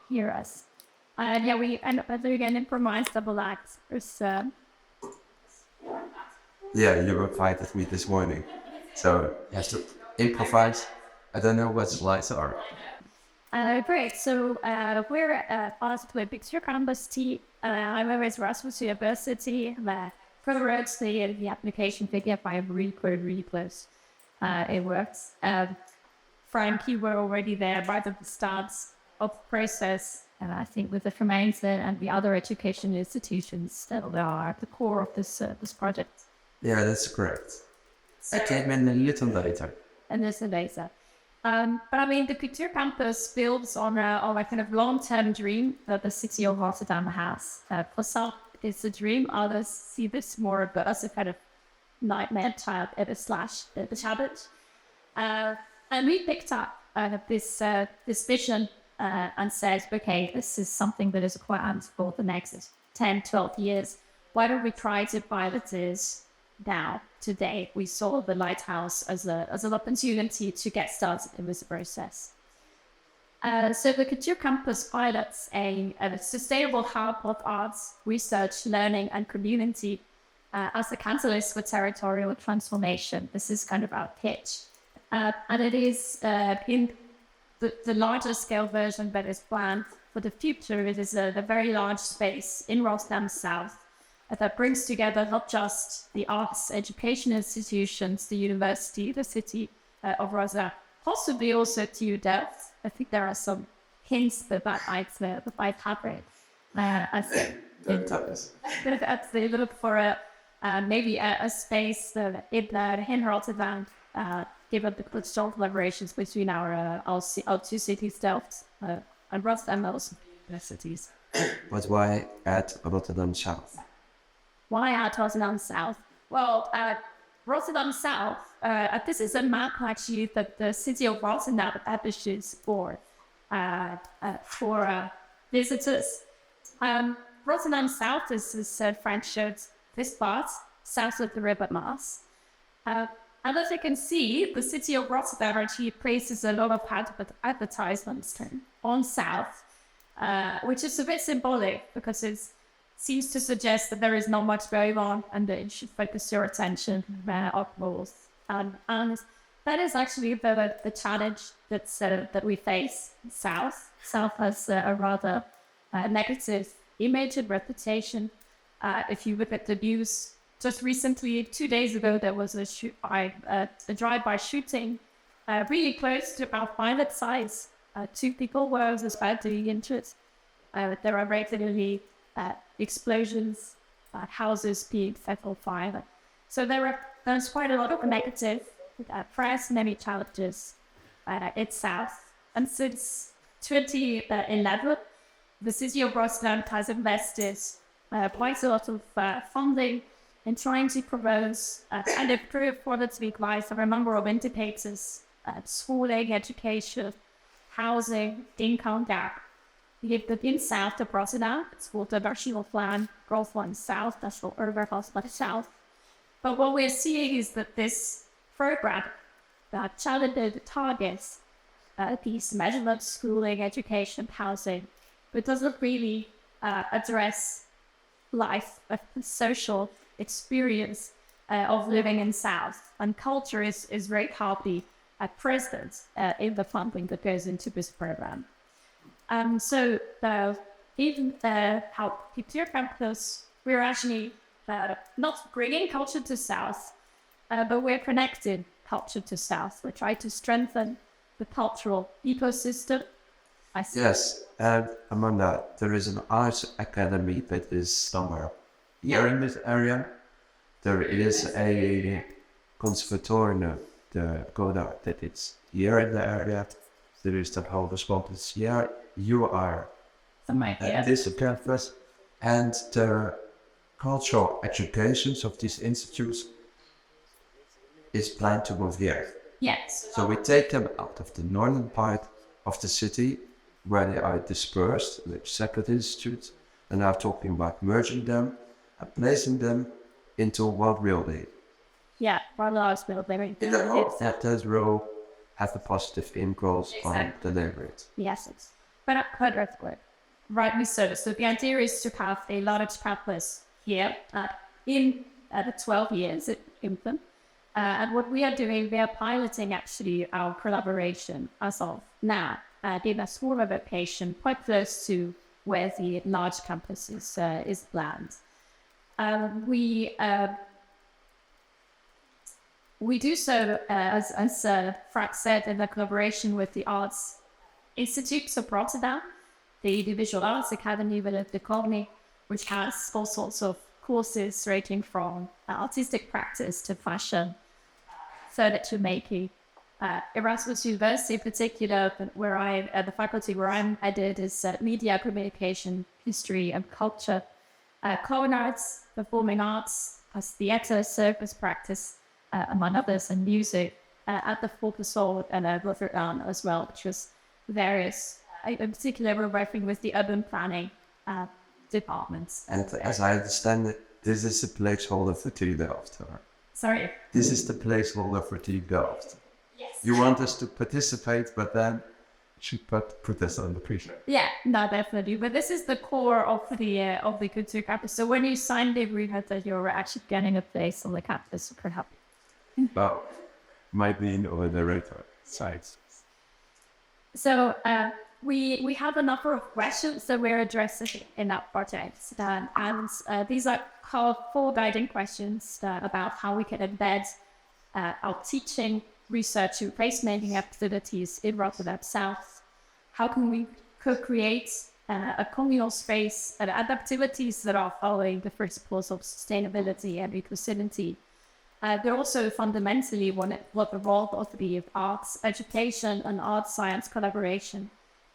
Hear us. Yeah, we end up doing an improvised double act. Yeah, you invited me this morning, so you have to improvise. I don't know what the lights are. Great. So we're part of the Cultuur Campus team. I'm at Erasmus University. Co-wrote the application figure by really close. It works. Frank, you were already there right at the start of the process. And I think with the Remains and the other education institutions that are at the core of this project. Yeah, that's correct. I came in a little later. And this is later. But I mean, the Cultuur Campus builds on a kind of long-term dream that the city of Rotterdam has. For some, it's a dream. Others see this more as a kind of nightmare child slash the challenge. And we picked up this vision and said, okay, this is something that is planned for the next 10, 12 years. Why don't we try to pilot this now, today? We saw the lighthouse as an opportunity to get started in this process. So the Cultuur Campus pilots a sustainable hub of arts, research, learning, and community as a catalyst for territorial transformation. This is kind of our pitch. And it is in the larger scale version that is planned for the future. It is a very large space in Rotterdam South that brings together not just the arts education institutions, the university, the city of Rotterdam, possibly also TU Delft. I think there are some hints that might happen. That's the look for maybe a space in Rotterdam, given the cultural collaborations between our two cities, Delft and Rotterdam, also universities. But why at Rotterdam South? Why at Rotterdam South? Well, Rotterdam South, this is a map actually that the city of Rotterdam publishes for visitors. Rotterdam South is, as Frank showed, this part, south of the River Maas. And as you can see, the city of Rotterdam actually places a lot of advertisements on South, which is a bit symbolic because it seems to suggest that there is not much going on and that you should focus your attention upwards. And that is actually the challenge that we face. South has a rather negative image and reputation. If you look at the news, just recently, 2 days ago, there was a drive-by shooting really close to our pilot sites. 2 people were badly injured. There are regularly explosions, houses being set on fire. So there's quite a lot of negative press, many challenges in South. And since 2011, the city of Rotterdam has invested quite a lot of funding in trying to promote and improve quality of life for a number of indicators: schooling, education, housing, income gap. In South of Rotterdam, it's called the National Plan, Growth One South, National Urban Hospital South. But what we're seeing is that this program that challenges targets these measurements, schooling, education, housing, but doesn't really address life, a social experience of living in South. And culture is very hardly present in the funding that goes into this program. So even how Cultuur Campus, we're actually not bringing culture to South, but we're connecting culture to South. We try to strengthen the cultural ecosystem. Yes, and among that, there is an arts academy that is somewhere here in this area. There is a conservatorium, the Coda, that it's here in the area. There is the whole response here. You are at this campus, and the cultural educations of these institutes is planned to move here. Yes. So we take them out of the northern part of the city, where they are dispersed with separate institutes, and now talking about merging them and placing them into one building. Yeah, one large building. In the hope that that will have a positive impulse on the neighborhood. Yes, it's quite earthquake. Rightly so. So the idea is to have a large campus here in the 12 years at Hoeven. And what we are doing, we are piloting actually our collaboration as of now in a smaller location quite close to where the large campus is planned. We do so, as Frank said, in the collaboration with the Arts Institute of Rotterdam, the Visual Arts Academy within the Academy, which has all sorts of courses ranging from artistic practice to fashion, furniture making. Erasmus University in particular, the faculty where I'm headed is media, communication, history and culture, common arts, performing arts, as theatre, circus practice, among others, and music at the Cultuur and Rotterdam as well, which was various. In particular, we're working with the urban planning departments. And as I understand it, this is the placeholder for TU Delft. Sorry? This is the placeholder for TU Delft. Yes. You want us to participate, but then should put this on the pre-show. Yeah, no, definitely. But this is the core of the Cultuur Campus. So when you signed the agreement that you're actually getting a place on the campus, perhaps. Well, might be in the narrator sides. So we have a number of questions that we're addressing in that project. And these are four guiding questions about how we can embed our teaching, research and placemaking activities in Rotterdam South. How can we co-create a communal space and activities that are following the principles of sustainability and inclusivity. They're also fundamentally what the role of the arts education and arts science collaboration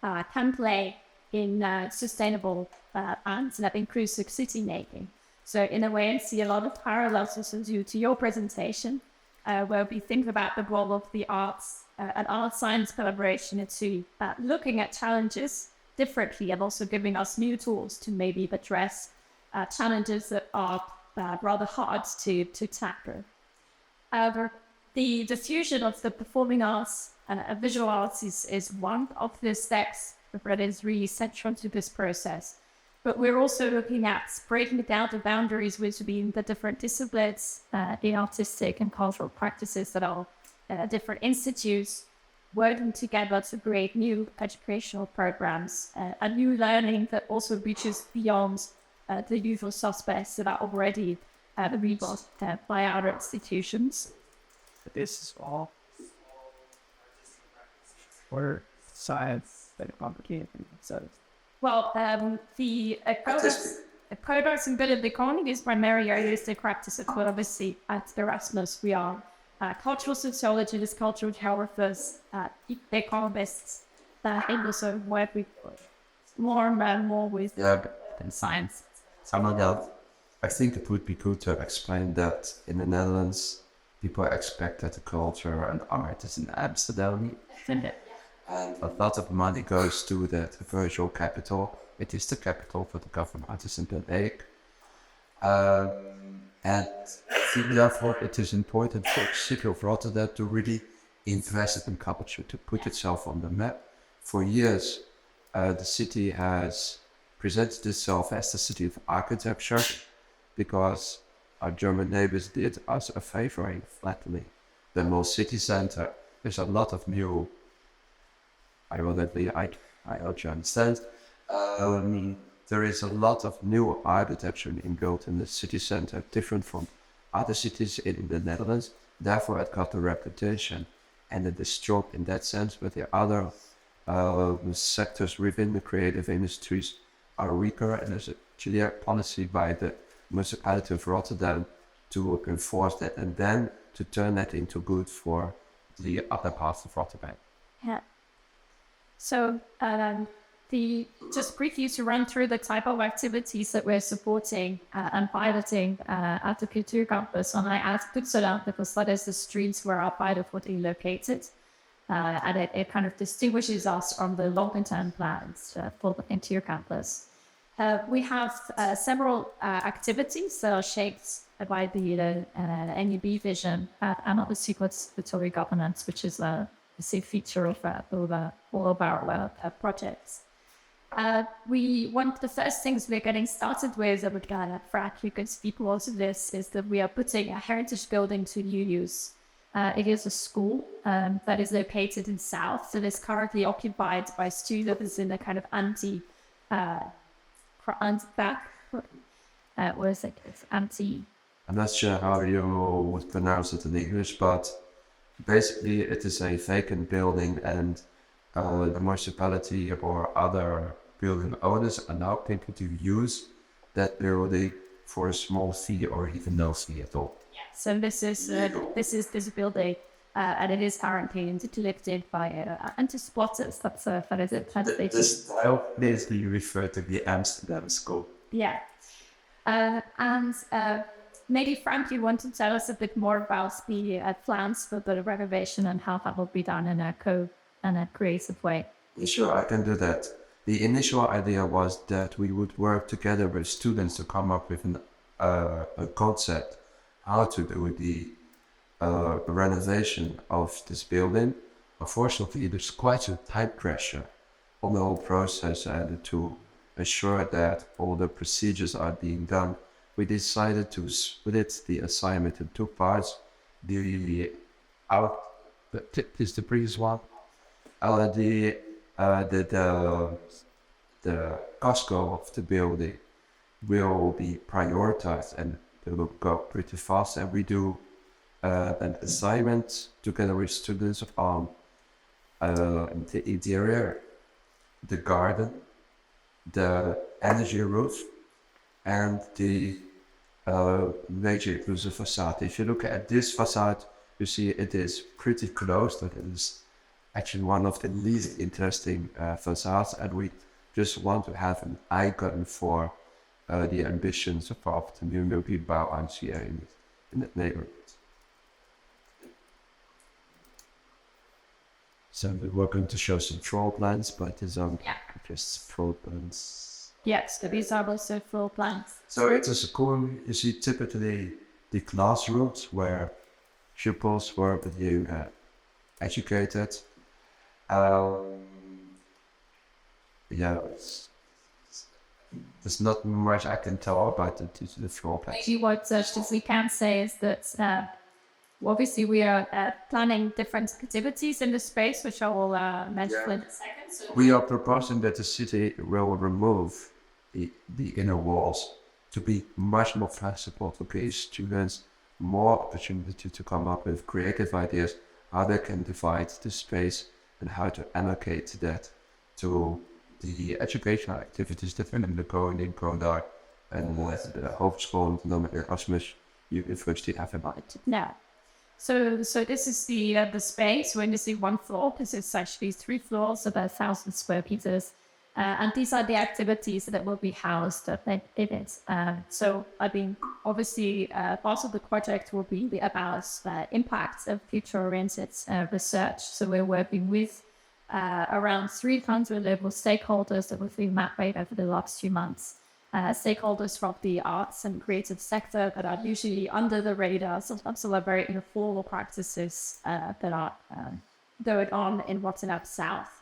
can play in sustainable and inclusive city making. So in a way, I see a lot of parallels also due to your presentation, where we think about the role of the arts and art science collaboration into looking at challenges differently and also giving us new tools to maybe address challenges that are rather hard to tackle. However, the fusion of the performing arts and visual arts is one of the steps that is really central to this process. But we're also looking at breaking down the boundaries between the different disciplines, the artistic and cultural practices that are different institutes working together to create new educational programs, and new learning that also reaches beyond the usual suspects that are already rebuilt by our institutions. This is all for science that complicated. So, well, the products embedded in the economy is primarily artistic practices, but obviously at Erasmus we are cultural sociologists, cultural geographers, economists, and also work with more and more with science. Someone else. I think it would be good to explain that in the Netherlands, people expect that the culture and art is in Amsterdam. And a lot of money goes to the virtual capital. It is the capital for the government, is in Den Haag. And therefore it is important for the city of Rotterdam to really invest in culture, to put itself on the map. For years, the city has presented itself as the city of architecture, because our German neighbors did us a favor in flattening the most city center. There's a lot of new, I hope you understand. There is a lot of new architecture being built in the city center, different from other cities in the Netherlands. Therefore, it got the reputation, and it is strong in that sense. But the other sectors within the creative industries are weaker, and there's a clear policy by the municipality of Rotterdam to enforce that and then to turn that into good for the other parts of Rotterdam. Yeah. So just briefly to run through the type of activities that we're supporting and piloting at the Cultuur Campus, and I asked Cultuur because that is the streets where our pilot will be located, and it kind of distinguishes us from the longer-term plans for the Cultuur Campus. We have several activities that are shaped by the NEB vision and obviously participatory governance, which is see feature of all of our projects. One of the first things we're getting started with, and Frank, you can speak more to this, is that we are putting a heritage building to new use. It is a school that is located in South, and is currently occupied by students in a kind of I'm not sure how you would pronounce it in English, but basically it is a vacant building, and the municipality or other building owners are now thinking to use that building for a small fee or even no fee at all. So this is this building, and it is currently interconnected by anti-squatters. That is it. The style basically referred to the Amsterdam school. Yeah, and maybe Frank, you want to tell us a bit more about the plans for the renovation and how that will be done in a creative way. Sure, I can do that. The initial idea was that we would work together with students to come up with a concept how to do the renovation of this building. Unfortunately, there's quite a time pressure on the whole process, and to ensure that all the procedures are being done, we decided to split the assignment in two parts. The previous one. The cost of the building will be prioritized, and it will go pretty fast. And we do an assignment together with students on the interior, the garden, the energy roof, and the major inclusive facade. If you look at this facade, you see it is pretty close, but it is actually one of the least interesting facades, and we just want to have an icon for the ambitions of the new Bilbao here in that neighborhood. So we're going to show some floor plans, but these are just floor plans. Yes, so these are also floor plans. So it is a school. You see typically the classrooms where pupils were being educated. There's not much I can tell about the floor plans. Maybe what we can say is that obviously we are planning different activities in the space, which I will mention in a second. So we are proposing that the city will remove the inner walls to be much more flexible, to give students more opportunity to come up with creative ideas, how they can divide the space and how to allocate that to the educational activities that in the Koning, Kodar, and the Hoofdschool and Erasmus University have in mind. Yeah. So this is the space. We're going to see one floor. This is actually 3 floors, about 1,000 square meters. And these are the activities that will be housed in it. So, I mean, obviously, part of the project will be about impact of future-oriented research. So we're working with around 300 local stakeholders that will be mapped over the last few months. Stakeholders from the arts and creative sector that are usually under the radar. Sometimes there are very informal practices that are going on in Rotterdam South.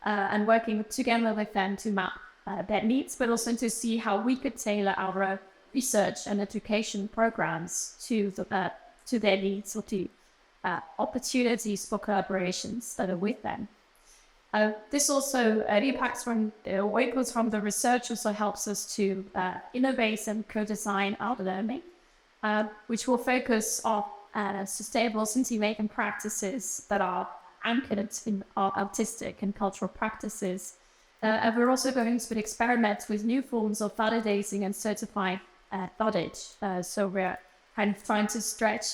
And working together with them to map their needs, but also to see how we could tailor our research and education programs to their needs, or to opportunities for collaborations that are with them. This also impacts from echoes from the research, also helps us to innovate and co-design our learning, which will focus on sustainable city-making practices that are anchored in our artistic and cultural practices. And we're also going to experiment with new forms of validating and certifying knowledge. So we're kind of trying to stretch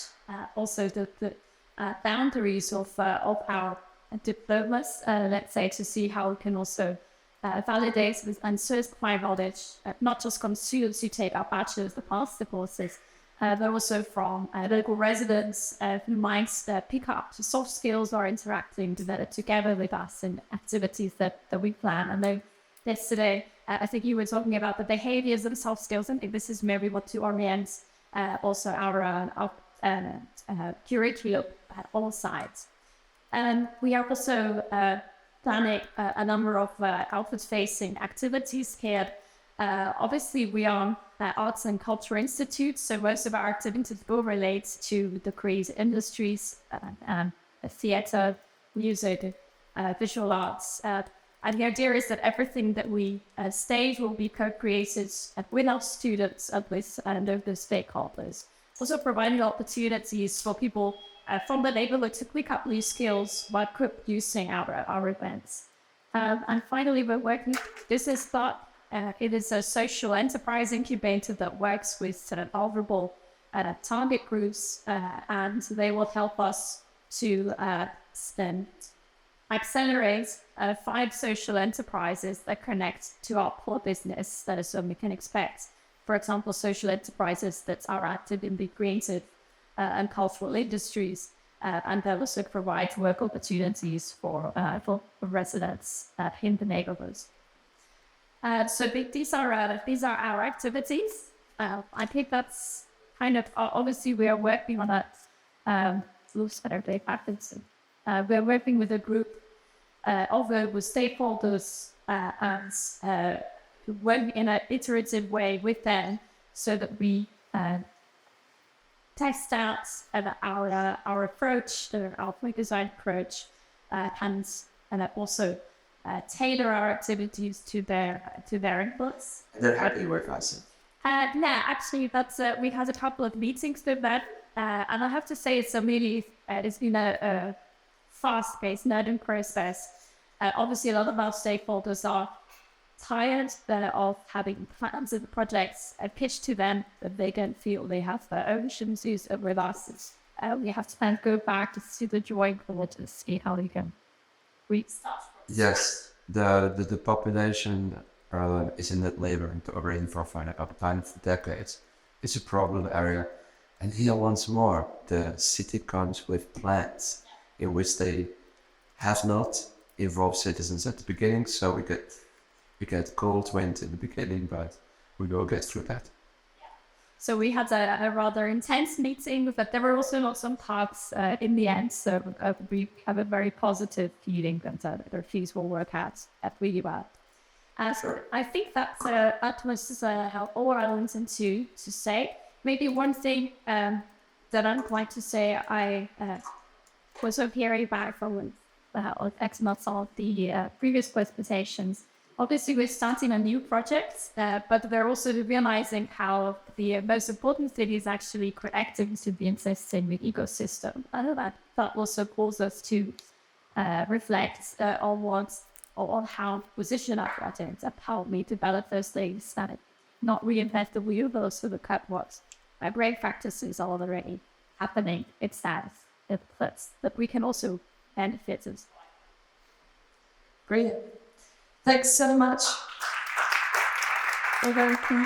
also the boundaries of our diplomas, let's say, to see how we can also validate and certify knowledge, not just from students who take our bachelor's, the master courses, but also from local residents who might pick up soft skills or interacting together with us in activities that we plan. And then yesterday, I think you were talking about the behaviors and soft skills. I think this is maybe what to orient also our curriculum at all sides. And we are also planning a number of outward-facing activities here. Obviously, we are Arts and Culture Institute, so most of our activities will relate to the creative industries, theatre, music, visual arts. And the idea is that everything that we stage will be co-created with our students and with local stakeholders. Also providing opportunities for people from the neighborhood to pick up new skills while using our events. And finally, we're working with Business Thought. It is a social enterprise incubator that works with vulnerable target groups, and they will help us to accelerate 5 social enterprises that connect to our core business. That is what we can expect. For example, social enterprises that are active in the creative and cultural industries, and they'll also provide work opportunities for residents in the neighborhoods. So these are our activities. I think that's kind of obviously we are working on a we're working with a group of stakeholders and work in an iterative way with them so that we test out our approach, our design approach, and also tailor our activities to their inputs. They're happy with us. Yeah, actually, we had a couple of meetings with that, and I have to say it's been a fast-paced learning process. Obviously, a lot of our stakeholders are tired of having plans of the projects pitched to them that they don't feel they have their own issues with us. We have to then go back to the drawing board to see how we can restart. Yes, the population is in that labor already for decades. It's a problem area. And here once more, the city comes with plans in which they have not involved citizens at the beginning, so we get cold wind in the beginning, but we will get through that. So we had a rather intense meeting, but there were also lots of talks in the end. So we have a very positive feeling that their fees will work out really well. So I think that was all I wanted to say. Maybe one thing that I'd like to say, I was hearing back from experts of the previous presentations. Obviously, we're starting a new project, but we're also realizing how the most important thing is actually connecting to the existing ecosystem. And that also calls us to reflect on how to position our projects and how we develop those things and not reinvent the wheel, but also look at what great practices are already happening itself. That we can also benefit as well. Brilliant. Thanks so much. You're welcome.